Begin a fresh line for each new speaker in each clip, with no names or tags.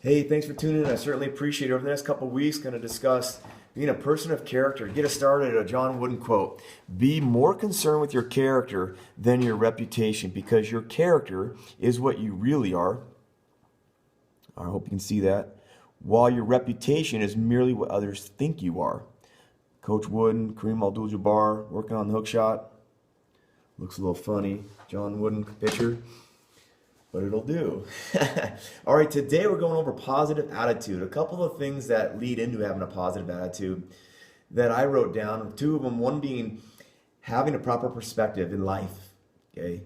Hey, thanks for tuning in. I certainly appreciate it. Over the next couple of weeks, going to discuss being a person of character. Get us started. A John Wooden quote: "Be more concerned with your character than your reputation, because your character is what you really are." I hope you can see that. While your reputation is merely what others think you are. Coach Wooden, Kareem Abdul-Jabbar, working on the hook shot. Looks a little funny. John Wooden picture, but it'll do. All right, today we're going over positive attitude. A couple of things that lead into having a positive attitude that I wrote down. Two of them, one being having a proper perspective in life. Okay.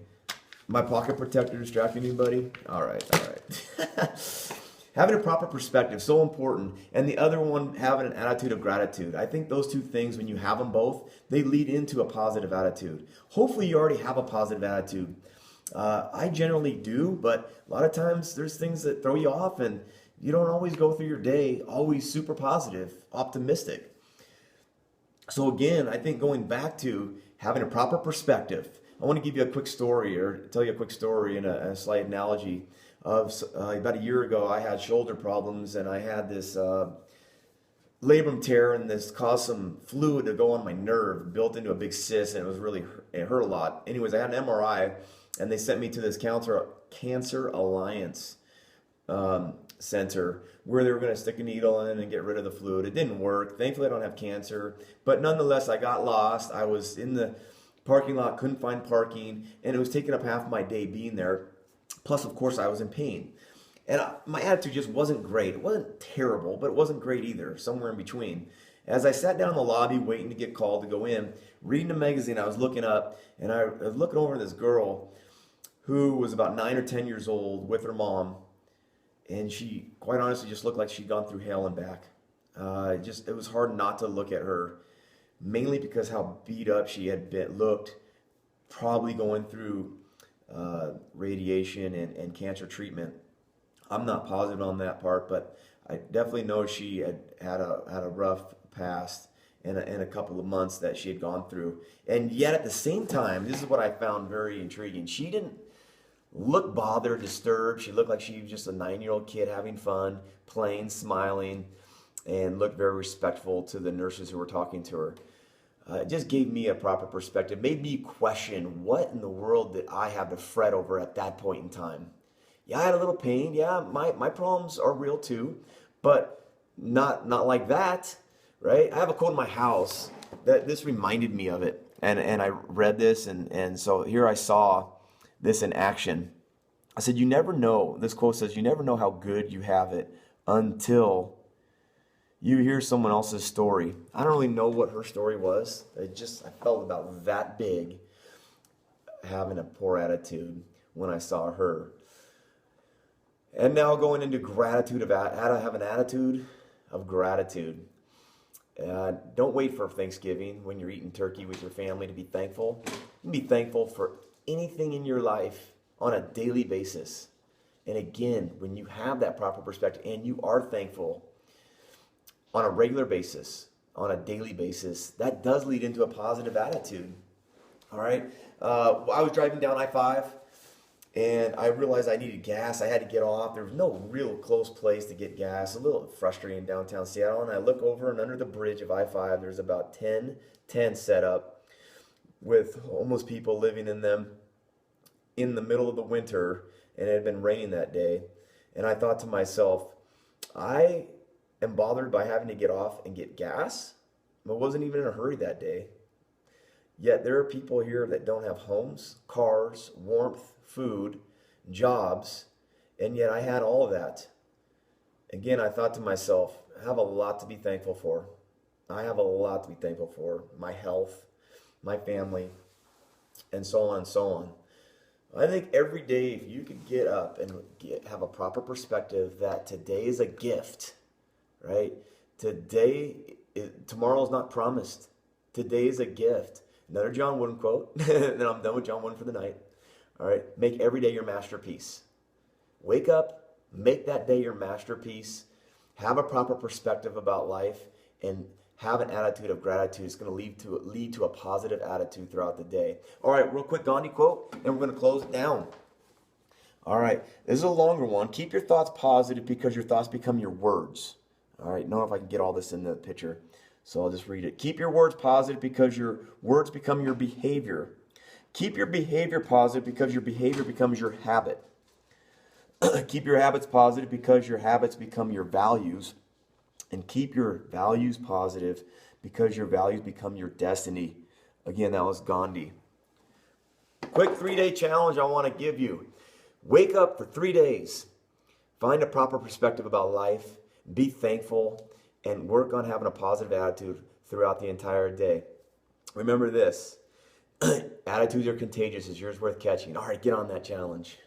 My pocket protector distracting anybody? All right, all right. Having a proper perspective, so important. And the other one, having an attitude of gratitude. I think those two things, when you have them both, they lead into a positive attitude. Hopefully you already have a positive attitude. I generally do, but a lot of times there's things that throw you off, and you don't always go through your day always super positive, optimistic. So again, I think going back to having a proper perspective, I want to give you a quick story, or tell you a quick story and a slight analogy of about a year ago. I had shoulder problems, and I had this labrum tear, and this caused some fluid to go on my nerve, built into a big cyst, and it hurt a lot. Anyways, I had an MRI, and they sent me to this Cancer Alliance center, where they were going to stick a needle in and get rid of the fluid. It didn't work. Thankfully, I don't have cancer, but nonetheless, I got lost. I was in the parking lot, couldn't find parking, and it was taking up half my day being there. Plus, of course, I was in pain. And my attitude just wasn't great. It wasn't terrible, but it wasn't great either, somewhere in between. As I sat down in the lobby waiting to get called to go in, reading a magazine, I was looking up, and I was looking over at this girl who was about 9 or 10 years old with her mom. And she, quite honestly, just looked like she'd gone through hell and back. It was hard not to look at her, mainly because how beat up she had looked, probably going through radiation and cancer treatment. I'm not positive on that part, but I definitely know she had a rough past and a couple of months that she had gone through. And yet at the same time, this is what I found very intriguing. She didn't look bothered, disturbed. She looked like she was just a 9-year-old kid having fun, playing, smiling, and looked very respectful to the nurses who were talking to her. It just gave me a proper perspective, made me question what in the world did I have to fret over at that point in time. Yeah, I had a little pain. Yeah, my problems are real too, but not like that, right? I have a quote in my house that this reminded me of it, and I read this, and so here I saw this in action. I said, you never know, this quote says, you never know how good you have it until you hear someone else's story. I don't really know what her story was. I felt about that big having a poor attitude when I saw her. And now going into gratitude, how to have an attitude of gratitude. Don't wait for Thanksgiving when you're eating turkey with your family to be thankful. You can be thankful for anything in your life on a daily basis. And again, when you have that proper perspective and you are thankful on a regular basis, on a daily basis, that does lead into a positive attitude. All right. I was driving down I-5 and I realized I needed gas. I had to get off. There was no real close place to get gas. A little frustrating in downtown Seattle. And I look over, and under the bridge of I-5, there's about 10 tents set up with homeless people living in them in the middle of the winter, and it had been raining that day. And I thought to myself, I am bothered by having to get off and get gas. I wasn't even in a hurry that day. Yet there are people here that don't have homes, cars, warmth, food, jobs, and yet I had all of that. Again, I thought to myself, I have a lot to be thankful for. I have a lot to be thankful for. My health, my family, and so on and so on. I think every day, if you could get up and have a proper perspective that today is a gift, right? Tomorrow is not promised. Today is a gift. Another John Wooden quote, then I'm done with John Wooden for the night. All right, make every day your masterpiece. Wake up, make that day your masterpiece, have a proper perspective about life, and have an attitude of gratitude. It's going to lead to a positive attitude throughout the day. All right, real quick Gandhi quote, and we're going to close it down. All right, this is a longer one. Keep your thoughts positive because your thoughts become your words. All right, I don't know if I can get all this in the picture, so I'll just read it. Keep your words positive because your words become your behavior. Keep your behavior positive because your behavior becomes your habit. Keep your habits positive because your habits become your values. And keep your values positive because your values become your destiny. Again, that was Gandhi. Quick 3-day challenge I want to give you. Wake up for 3 days. Find a proper perspective about life. Be thankful and work on having a positive attitude throughout the entire day. Remember this. Attitudes are contagious. Is yours worth catching? All right, get on that challenge.